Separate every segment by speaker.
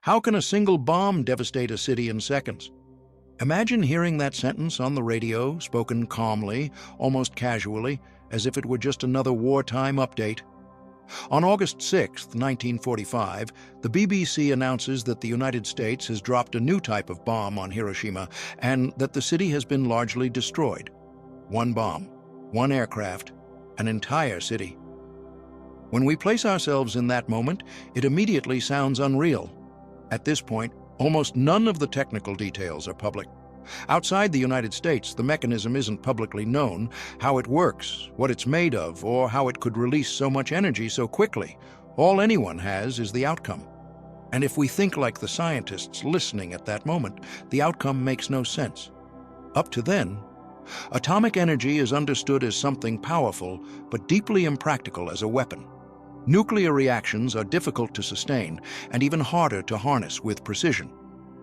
Speaker 1: How can a single bomb devastate a city in seconds? Imagine hearing that sentence on the radio, spoken calmly, almost casually, as if it were just another wartime update. On August 6, 1945, the BBC announces that the United States has dropped a new type of bomb on Hiroshima and that the city has been largely destroyed. One bomb, one aircraft, an entire city. When we place ourselves in that moment, it immediately sounds unreal. At this point, almost none of the technical details are public. Outside the United States, the mechanism isn't publicly known, how it works, what it's made of, or how it could release so much energy so quickly. All anyone has is the outcome. And if we think like the scientists listening at that moment, the outcome makes no sense. Up to then, atomic energy is understood as something powerful, but deeply impractical as a weapon. Nuclear reactions are difficult to sustain and even harder to harness with precision.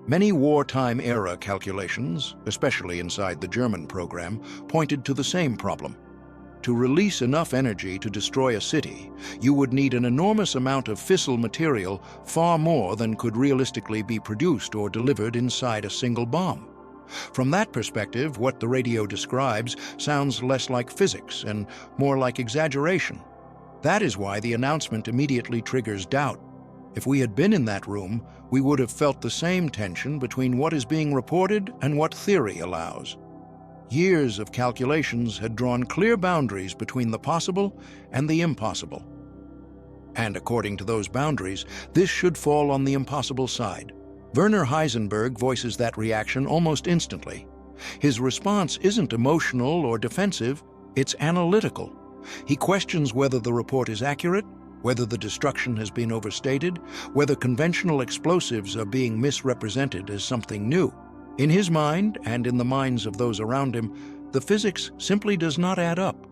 Speaker 1: Many wartime-era calculations, especially inside the German program, pointed to the same problem. To release enough energy to destroy a city, you would need an enormous amount of fissile material, far more than could realistically be produced or delivered inside a single bomb. From that perspective, what the radio describes sounds less like physics and more like exaggeration. That is why the announcement immediately triggers doubt. If we had been in that room, we would have felt the same tension between what is being reported and what theory allows. Years of calculations had drawn clear boundaries between the possible and the impossible. And according to those boundaries, this should fall on the impossible side. Werner Heisenberg voices that reaction almost instantly. His response isn't emotional or defensive, it's analytical. He questions whether the report is accurate, whether the destruction has been overstated, whether conventional explosives are being misrepresented as something new. In his mind, and in the minds of those around him, the physics simply does not add up.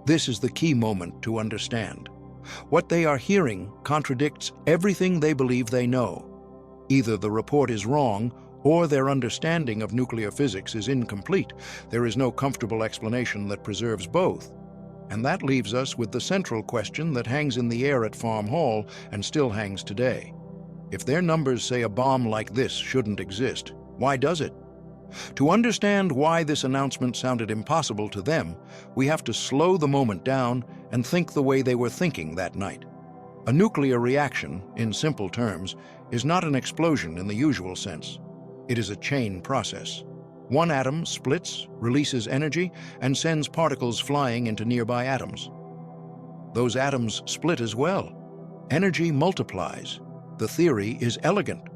Speaker 1: This is the key moment to understand. What they are hearing contradicts everything they believe they know. Either the report is wrong, or their understanding of nuclear physics is incomplete. There is no comfortable explanation that preserves both. And that leaves us with the central question that hangs in the air at Farm Hall and still hangs today. If their numbers say a bomb like this shouldn't exist, why does it? To understand why this announcement sounded impossible to them, we have to slow the moment down and think the way they were thinking that night. A nuclear reaction, in simple terms, is not an explosion in the usual sense. It is a chain process. One atom splits, releases energy, and sends particles flying into nearby atoms. Those atoms split as well. Energy multiplies. The theory is elegant.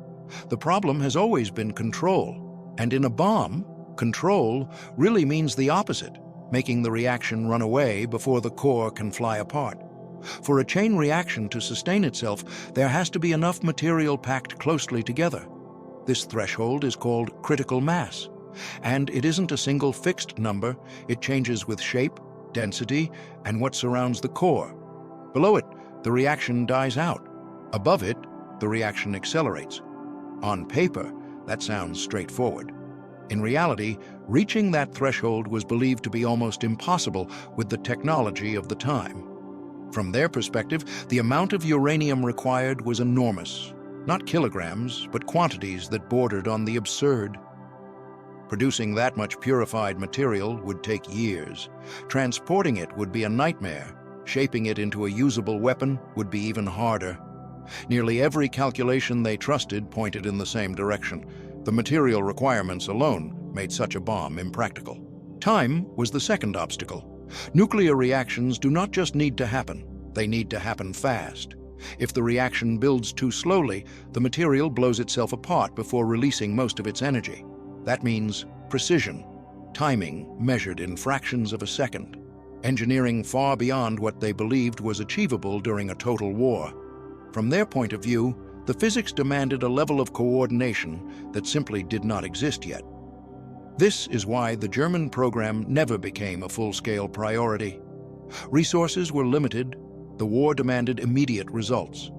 Speaker 1: The problem has always been control. And in a bomb, control really means the opposite, making the reaction run away before the core can fly apart. For a chain reaction to sustain itself, there has to be enough material packed closely together. This threshold is called critical mass. And it isn't a single fixed number, it changes with shape, density, and what surrounds the core. Below it, the reaction dies out. Above it, the reaction accelerates. On paper, that sounds straightforward. In reality, reaching that threshold was believed to be almost impossible with the technology of the time. From their perspective, the amount of uranium required was enormous. Not kilograms, but quantities that bordered on the absurd. Producing that much purified material would take years. Transporting it would be a nightmare. Shaping it into a usable weapon would be even harder. Nearly every calculation they trusted pointed in the same direction. The material requirements alone made such a bomb impractical. Time was the second obstacle. Nuclear reactions do not just need to happen, they need to happen fast. If the reaction builds too slowly, the material blows itself apart before releasing most of its energy. That means precision, timing measured in fractions of a second, engineering far beyond what they believed was achievable during a total war. From their point of view, the physics demanded a level of coordination that simply did not exist yet. This is why the German program never became a full-scale priority. Resources were limited, the war demanded immediate results.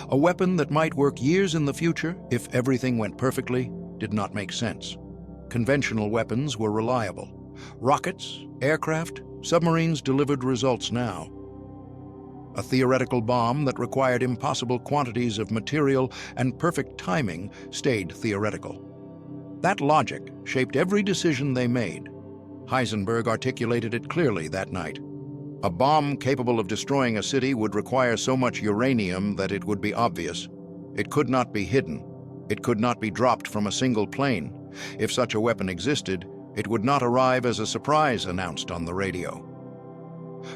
Speaker 1: A weapon that might work years in the future, if everything went perfectly, did not make sense. Conventional weapons were reliable. Rockets, aircraft, submarines delivered results now. A theoretical bomb that required impossible quantities of material and perfect timing stayed theoretical. That logic shaped every decision they made. Heisenberg articulated it clearly that night. A bomb capable of destroying a city would require so much uranium that it would be obvious. It could not be hidden. It could not be dropped from a single plane. If such a weapon existed, it would not arrive as a surprise announced on the radio.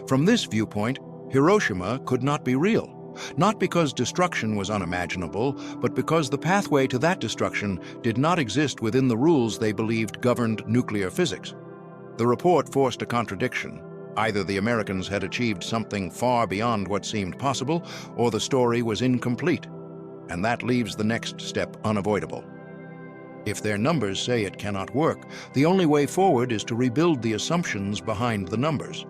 Speaker 1: From this viewpoint, Hiroshima could not be real, not because destruction was unimaginable, but because the pathway to that destruction did not exist within the rules they believed governed nuclear physics. The report forced a contradiction. Either the Americans had achieved something far beyond what seemed possible, or the story was incomplete, and that leaves the next step unavoidable. If their numbers say it cannot work, the only way forward is to rebuild the assumptions behind the numbers.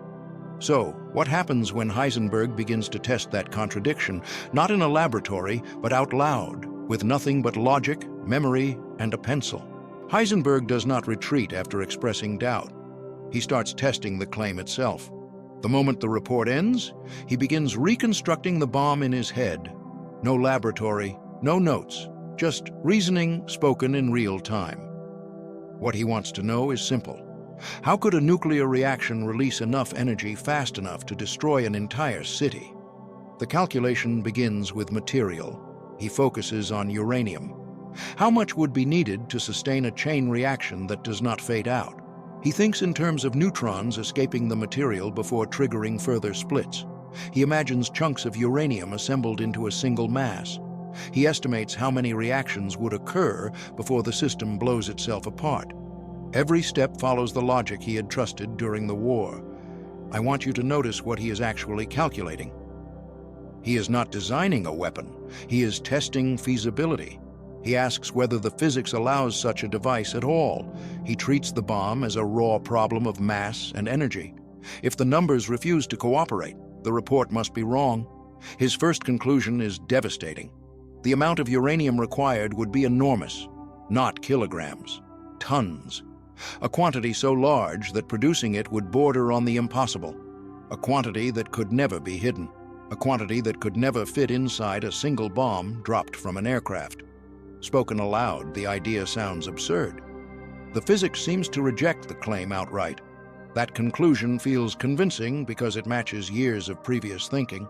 Speaker 1: So, what happens when Heisenberg begins to test that contradiction, not in a laboratory, but out loud, with nothing but logic, memory, and a pencil? Heisenberg does not retreat after expressing doubt. He starts testing the claim itself. The moment the report ends, he begins reconstructing the bomb in his head. No laboratory, no notes, just reasoning spoken in real time. What he wants to know is simple. How could a nuclear reaction release enough energy fast enough to destroy an entire city? The calculation begins with material. He focuses on uranium. How much would be needed to sustain a chain reaction that does not fade out? He thinks in terms of neutrons escaping the material before triggering further splits. He imagines chunks of uranium assembled into a single mass. He estimates how many reactions would occur before the system blows itself apart. Every step follows the logic he had trusted during the war. I want you to notice what he is actually calculating. He is not designing a weapon. He is testing feasibility. He asks whether the physics allows such a device at all. He treats the bomb as a raw problem of mass and energy. If the numbers refuse to cooperate, the report must be wrong. His first conclusion is devastating. The amount of uranium required would be enormous, not kilograms, tons. A quantity so large that producing it would border on the impossible. A quantity that could never be hidden. A quantity that could never fit inside a single bomb dropped from an aircraft. Spoken aloud, the idea sounds absurd. The physics seems to reject the claim outright. That conclusion feels convincing because it matches years of previous thinking.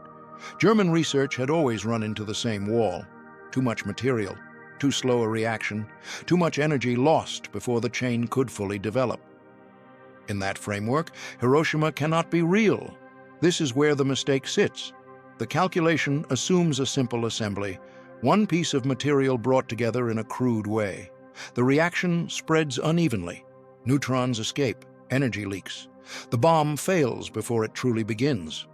Speaker 1: German research had always run into the same wall. Too much material, too slow a reaction, too much energy lost before the chain could fully develop. In that framework, Hiroshima cannot be real. This is where the mistake sits. The calculation assumes a simple assembly, one piece of material brought together in a crude way. The reaction spreads unevenly. Neutrons escape, energy leaks. The bomb fails before it truly begins.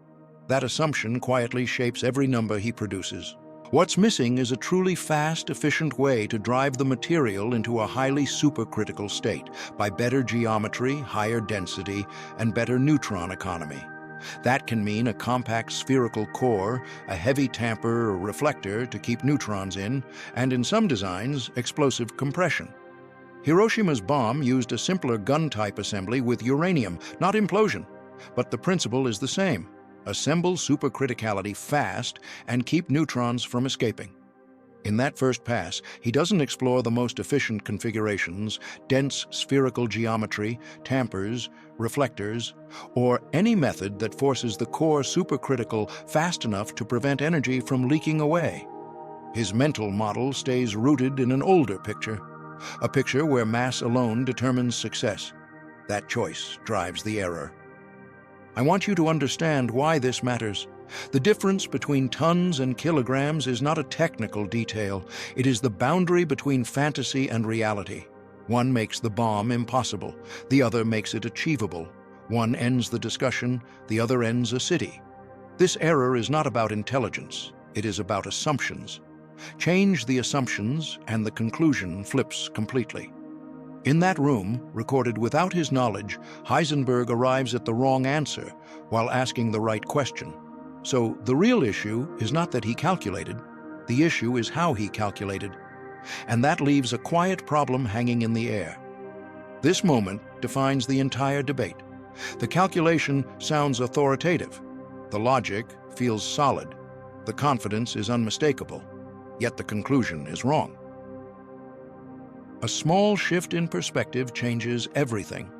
Speaker 1: That assumption quietly shapes every number he produces. What's missing is a truly fast, efficient way to drive the material into a highly supercritical state by better geometry, higher density, and better neutron economy. That can mean a compact spherical core, a heavy tamper or reflector to keep neutrons in, and in some designs, explosive compression. Hiroshima's bomb used a simpler gun-type assembly with uranium, not implosion, but the principle is the same. Assemble supercriticality fast and keep neutrons from escaping. In that first pass, he doesn't explore the most efficient configurations, dense spherical geometry, tampers, reflectors, or any method that forces the core supercritical fast enough to prevent energy from leaking away. His mental model stays rooted in an older picture, a picture where mass alone determines success. That choice drives the error. I want you to understand why this matters. The difference between tons and kilograms is not a technical detail. It is the boundary between fantasy and reality. One makes the bomb impossible. The other makes it achievable. One ends the discussion. The other ends a city. This error is not about intelligence. It is about assumptions. Change the assumptions, and the conclusion flips completely. In that room, recorded without his knowledge, Heisenberg arrives at the wrong answer while asking the right question. So the real issue is not that he calculated. The issue is how he calculated. And that leaves a quiet problem hanging in the air. This moment defines the entire debate. The calculation sounds authoritative. The logic feels solid. The confidence is unmistakable, yet the conclusion is wrong. A small shift in perspective changes everything.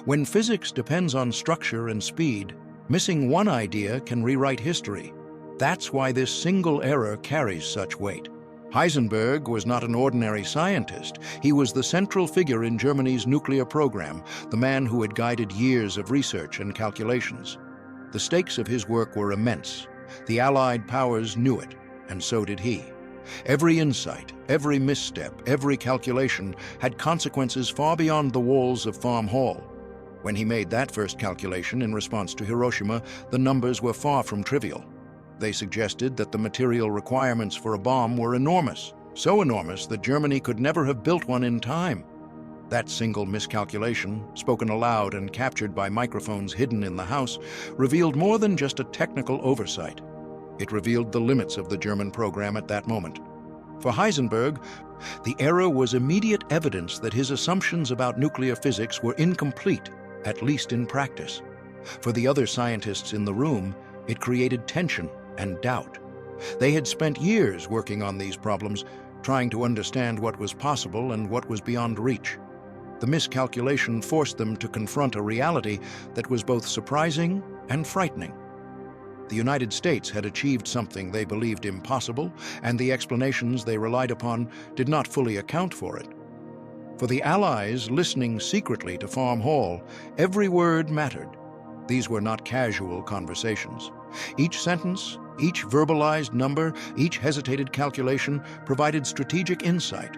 Speaker 1: When physics depends on structure and speed, missing one idea can rewrite history. That's why this single error carries such weight. Heisenberg was not an ordinary scientist. He was the central figure in Germany's nuclear program, the man who had guided years of research and calculations. The stakes of his work were immense. The Allied powers knew it, and so did he. Every insight, every misstep, every calculation had consequences far beyond the walls of Farm Hall. When he made that first calculation in response to Hiroshima, the numbers were far from trivial. They suggested that the material requirements for a bomb were enormous, so enormous that Germany could never have built one in time. That single miscalculation, spoken aloud and captured by microphones hidden in the house, revealed more than just a technical oversight. It revealed the limits of the German program at that moment. For Heisenberg, the error was immediate evidence that his assumptions about nuclear physics were incomplete, at least in practice. For the other scientists in the room, it created tension and doubt. They had spent years working on these problems, trying to understand what was possible and what was beyond reach. The miscalculation forced them to confront a reality that was both surprising and frightening. The United States had achieved something they believed impossible, and the explanations they relied upon did not fully account for it. For the Allies listening secretly to Farm Hall, every word mattered. These were not casual conversations. Each sentence, each verbalized number, each hesitated calculation provided strategic insight.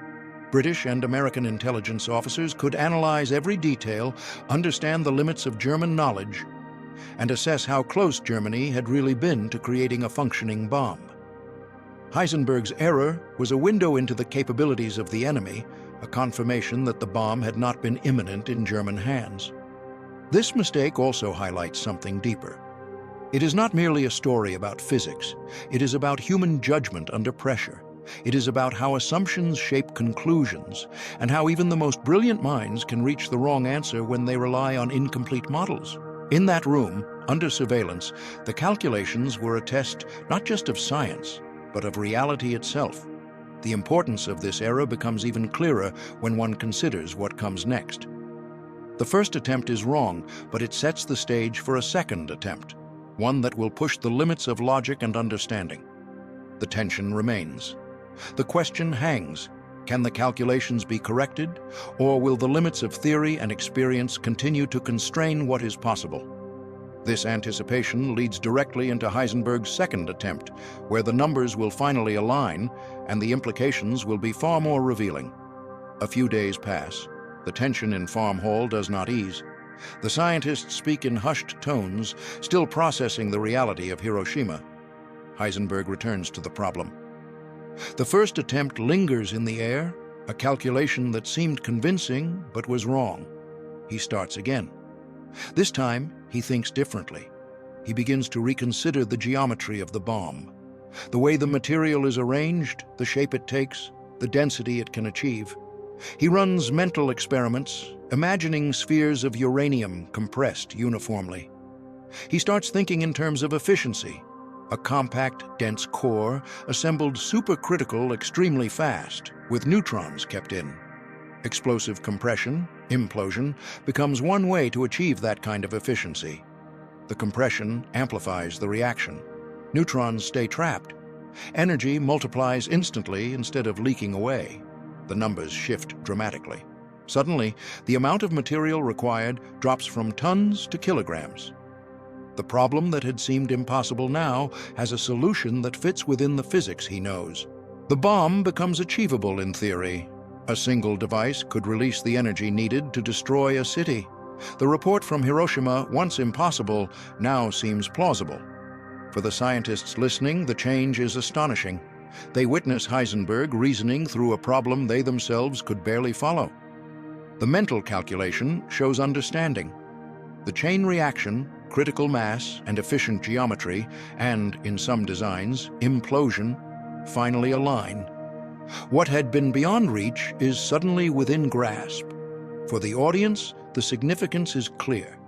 Speaker 1: British and American intelligence officers could analyze every detail, understand the limits of German knowledge, and assess how close Germany had really been to creating a functioning bomb. Heisenberg's error was a window into the capabilities of the enemy, a confirmation that the bomb had not been imminent in German hands. This mistake also highlights something deeper. It is not merely a story about physics. It is about human judgment under pressure. It is about how assumptions shape conclusions, and how even the most brilliant minds can reach the wrong answer when they rely on incomplete models. In that room, under surveillance, the calculations were a test not just of science, but of reality itself. The importance of this error becomes even clearer when one considers what comes next. The first attempt is wrong, but it sets the stage for a second attempt, one that will push the limits of logic and understanding. The tension remains. The question hangs: can the calculations be corrected, or will the limits of theory and experience continue to constrain what is possible? This anticipation leads directly into Heisenberg's second attempt, where the numbers will finally align and the implications will be far more revealing. A few days pass. The tension in Farm Hall does not ease. The scientists speak in hushed tones, still processing the reality of Hiroshima. Heisenberg returns to the problem. The first attempt lingers in the air, a calculation that seemed convincing but was wrong. He starts again. This time, he thinks differently. He begins to reconsider the geometry of the bomb. The way the material is arranged, the shape it takes, the density it can achieve. He runs mental experiments, imagining spheres of uranium compressed uniformly. He starts thinking in terms of efficiency. A compact, dense core, assembled supercritical extremely fast, with neutrons kept in. Explosive compression, implosion, becomes one way to achieve that kind of efficiency. The compression amplifies the reaction. Neutrons stay trapped. Energy multiplies instantly instead of leaking away. The numbers shift dramatically. Suddenly, the amount of material required drops from tons to kilograms. The problem that had seemed impossible now has a solution that fits within the physics he knows. The bomb becomes achievable in theory. A single device could release the energy needed to destroy a city. The report from Hiroshima, once impossible, now seems plausible. For the scientists listening, the change is astonishing. They witness Heisenberg reasoning through a problem they themselves could barely follow. The mental calculation shows understanding. The chain reaction, critical mass and efficient geometry, and, in some designs, implosion, finally align. What had been beyond reach is suddenly within grasp. For the audience, the significance is clear.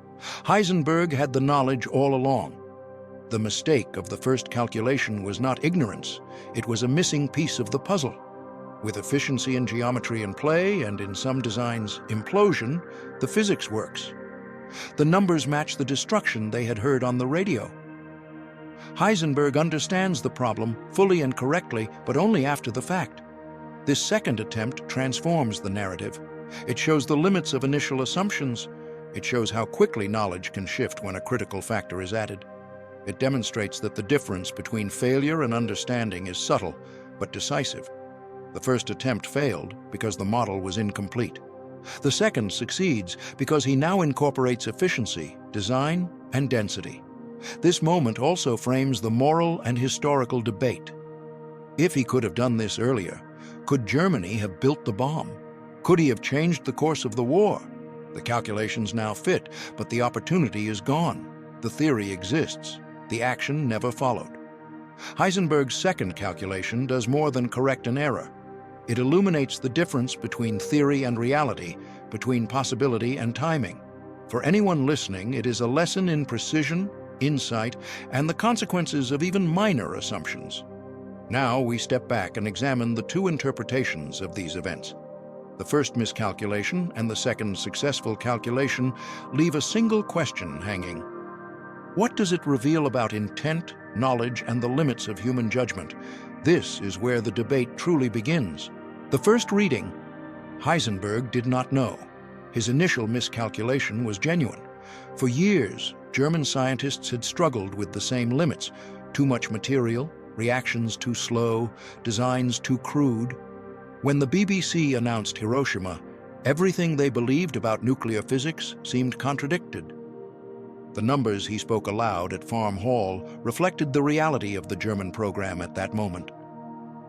Speaker 1: Heisenberg had the knowledge all along. The mistake of the first calculation was not ignorance, it was a missing piece of the puzzle. With efficiency and geometry in play, and in some designs, implosion, the physics works. The numbers match the destruction they had heard on the radio. Heisenberg understands the problem fully and correctly, but only after the fact. This second attempt transforms the narrative. It shows the limits of initial assumptions. It shows how quickly knowledge can shift when a critical factor is added. It demonstrates that the difference between failure and understanding is subtle, but decisive. The first attempt failed because the model was incomplete. The second succeeds because he now incorporates efficiency, design, and density. This moment also frames the moral and historical debate. If he could have done this earlier, could Germany have built the bomb? Could he have changed the course of the war? The calculations now fit, but the opportunity is gone. The theory exists. The action never followed. Heisenberg's second calculation does more than correct an error. It illuminates the difference between theory and reality, between possibility and timing. For anyone listening, it is a lesson in precision, insight, and the consequences of even minor assumptions. Now we step back and examine the two interpretations of these events. The first miscalculation and the second successful calculation leave a single question hanging. What does it reveal about intent, knowledge, and the limits of human judgment? This is where the debate truly begins. The first reading, Heisenberg did not know. His initial miscalculation was genuine. For years, German scientists had struggled with the same limits: too much material, reactions too slow, designs too crude. When the BBC announced Hiroshima, everything they believed about nuclear physics seemed contradicted. The numbers he spoke aloud at Farm Hall reflected the reality of the German program at that moment.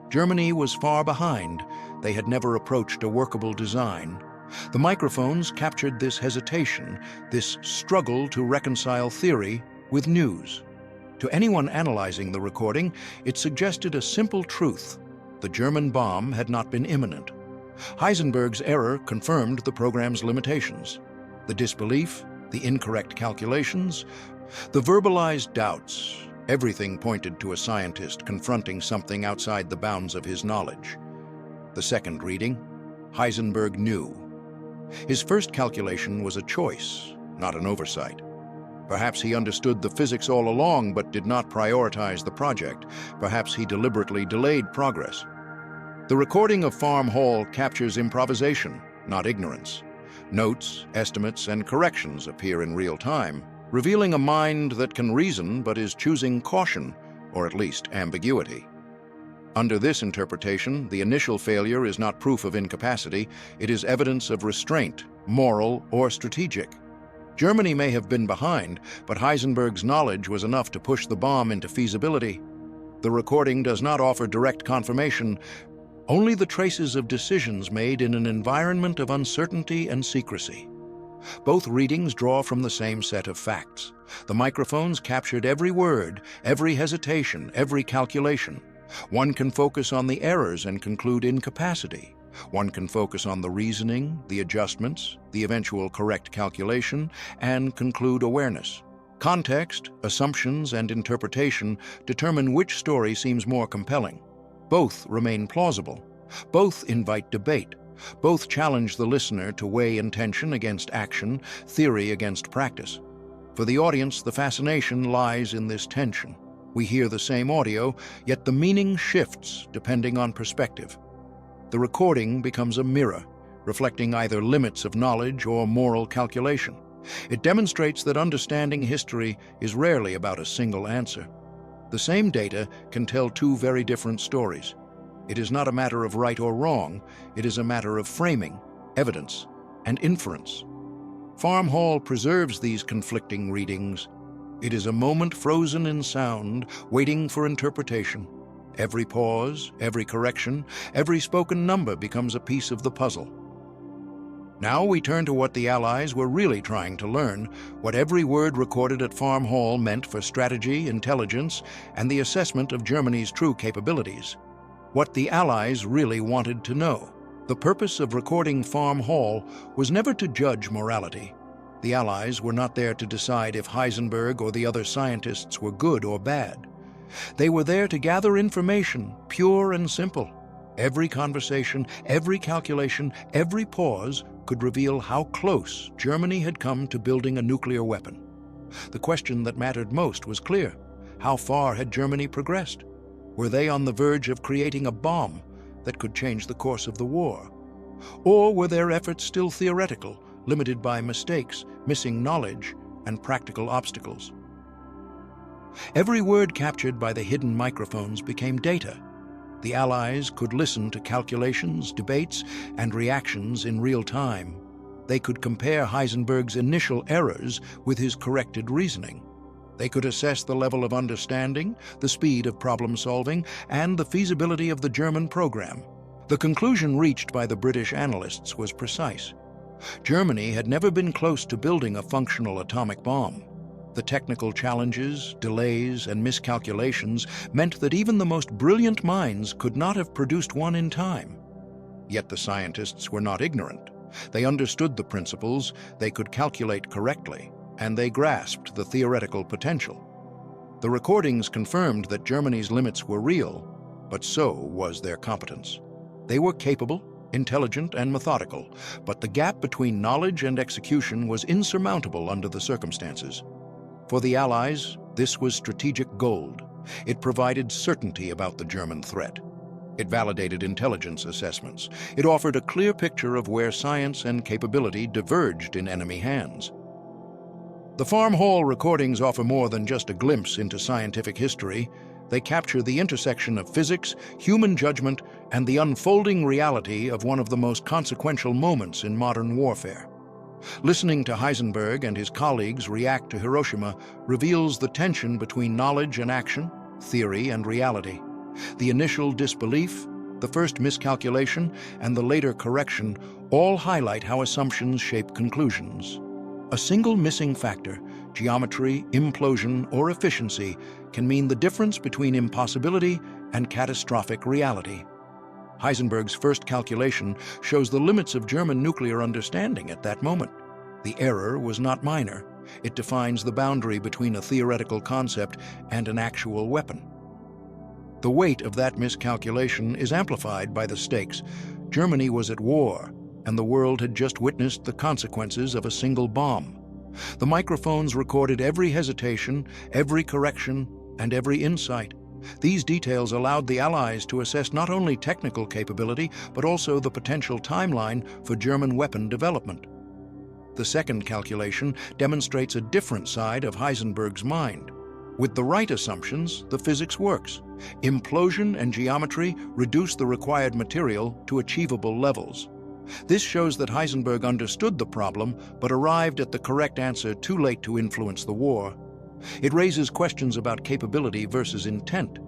Speaker 1: Germany was far behind. They had never approached a workable design. The microphones captured this hesitation, this struggle to reconcile theory with news. To anyone analyzing the recording, it suggested a simple truth: the German bomb had not been imminent. Heisenberg's error confirmed the program's limitations. The disbelief, the incorrect calculations, the verbalized doubts, everything pointed to a scientist confronting something outside the bounds of his knowledge. The second reading, Heisenberg knew. His first calculation was a choice, not an oversight. Perhaps he understood the physics all along but did not prioritize the project. Perhaps he deliberately delayed progress. The recording of Farm Hall captures improvisation, not ignorance. Notes, estimates, and corrections appear in real time, revealing a mind that can reason but is choosing caution, or at least ambiguity. Under this interpretation, the initial failure is not proof of incapacity, it is evidence of restraint, moral or strategic. Germany may have been behind, but Heisenberg's knowledge was enough to push the bomb into feasibility. The recording does not offer direct confirmation, only the traces of decisions made in an environment of uncertainty and secrecy. Both readings draw from the same set of facts. The microphones captured every word, every hesitation, every calculation. One can focus on the errors and conclude incapacity. One can focus on the reasoning, the adjustments, the eventual correct calculation, and conclude awareness. Context, assumptions, and interpretation determine which story seems more compelling. Both remain plausible. Both invite debate. Both challenge the listener to weigh intention against action, theory against practice. For the audience, the fascination lies in this tension. We hear the same audio, yet the meaning shifts depending on perspective. The recording becomes a mirror, reflecting either limits of knowledge or moral calculation. It demonstrates that understanding history is rarely about a single answer. The same data can tell two very different stories. It is not a matter of right or wrong, it is a matter of framing, evidence, and inference. Farm Hall preserves these conflicting readings. It is a moment frozen in sound, waiting for interpretation. Every pause, every correction, every spoken number becomes a piece of the puzzle. Now we turn to what the Allies were really trying to learn, what every word recorded at Farm Hall meant for strategy, intelligence, and the assessment of Germany's true capabilities. What the Allies really wanted to know. The purpose of recording Farm Hall was never to judge morality. The Allies were not there to decide if Heisenberg or the other scientists were good or bad. They were there to gather information, pure and simple. Every conversation, every calculation, every pause could reveal how close Germany had come to building a nuclear weapon. The question that mattered most was clear. How far had Germany progressed? Were they on the verge of creating a bomb that could change the course of the war? Or were their efforts still theoretical, limited by mistakes, missing knowledge, and practical obstacles? Every word captured by the hidden microphones became data. The Allies could listen to calculations, debates, and reactions in real time. They could compare Heisenberg's initial errors with his corrected reasoning. They could assess the level of understanding, the speed of problem-solving, and the feasibility of the German program. The conclusion reached by the British analysts was precise. Germany had never been close to building a functional atomic bomb. The technical challenges, delays, and miscalculations meant that even the most brilliant minds could not have produced one in time. Yet the scientists were not ignorant. They understood the principles, they could calculate correctly, and they grasped the theoretical potential. The recordings confirmed that Germany's limits were real, but so was their competence. They were capable, intelligent, and methodical, but the gap between knowledge and execution was insurmountable under the circumstances. For the Allies, this was strategic gold. It provided certainty about the German threat. It validated intelligence assessments. It offered a clear picture of where science and capability diverged in enemy hands. The Farm Hall recordings offer more than just a glimpse into scientific history. They capture the intersection of physics, human judgment, and the unfolding reality of one of the most consequential moments in modern warfare. Listening to Heisenberg and his colleagues react to Hiroshima reveals the tension between knowledge and action, theory and reality. The initial disbelief, the first miscalculation, and the later correction all highlight how assumptions shape conclusions. A single missing factor, geometry, implosion, or efficiency, can mean the difference between impossibility and catastrophic reality. Heisenberg's first calculation shows the limits of German nuclear understanding at that moment. The error was not minor. It defines the boundary between a theoretical concept and an actual weapon. The weight of that miscalculation is amplified by the stakes. Germany was at war, and the world had just witnessed the consequences of a single bomb. The microphones recorded every hesitation, every correction, and every insight. These details allowed the Allies to assess not only technical capability, but also the potential timeline for German weapon development. The second calculation demonstrates a different side of Heisenberg's mind. With the right assumptions, the physics works. Implosion and geometry reduce the required material to achievable levels. This shows that Heisenberg understood the problem, but arrived at the correct answer too late to influence the war. It raises questions about capability versus intent.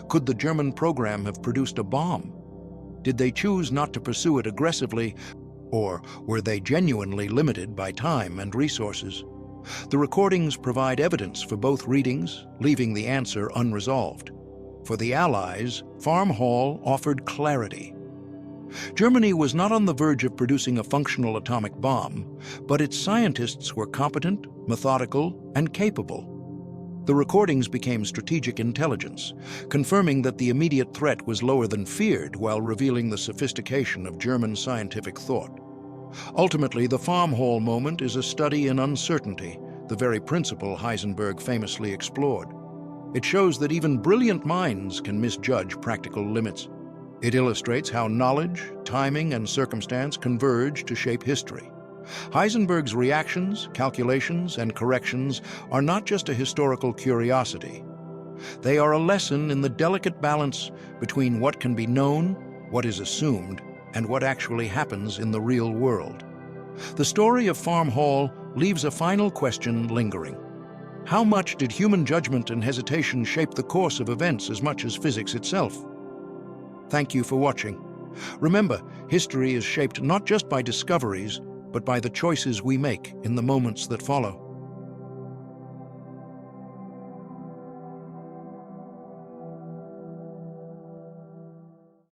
Speaker 1: Could the German program have produced a bomb? Did they choose not to pursue it aggressively, or were they genuinely limited by time and resources? The recordings provide evidence for both readings, leaving the answer unresolved. For the Allies, Farm Hall offered clarity. Germany was not on the verge of producing a functional atomic bomb, but its scientists were competent, methodical, and capable. The recordings became strategic intelligence, confirming that the immediate threat was lower than feared while revealing the sophistication of German scientific thought. Ultimately, the Farm Hall moment is a study in uncertainty, the very principle Heisenberg famously explored. It shows that even brilliant minds can misjudge practical limits. It illustrates how knowledge, timing, and circumstance converge to shape history. Heisenberg's reactions, calculations, and corrections are not just a historical curiosity. They are a lesson in the delicate balance between what can be known, what is assumed, and what actually happens in the real world. The story of Farm Hall leaves a final question lingering. How much did human judgment and hesitation shape the course of events as much as physics itself? Thank you for watching. Remember, history is shaped not just by discoveries, but by the choices we make in the moments that follow.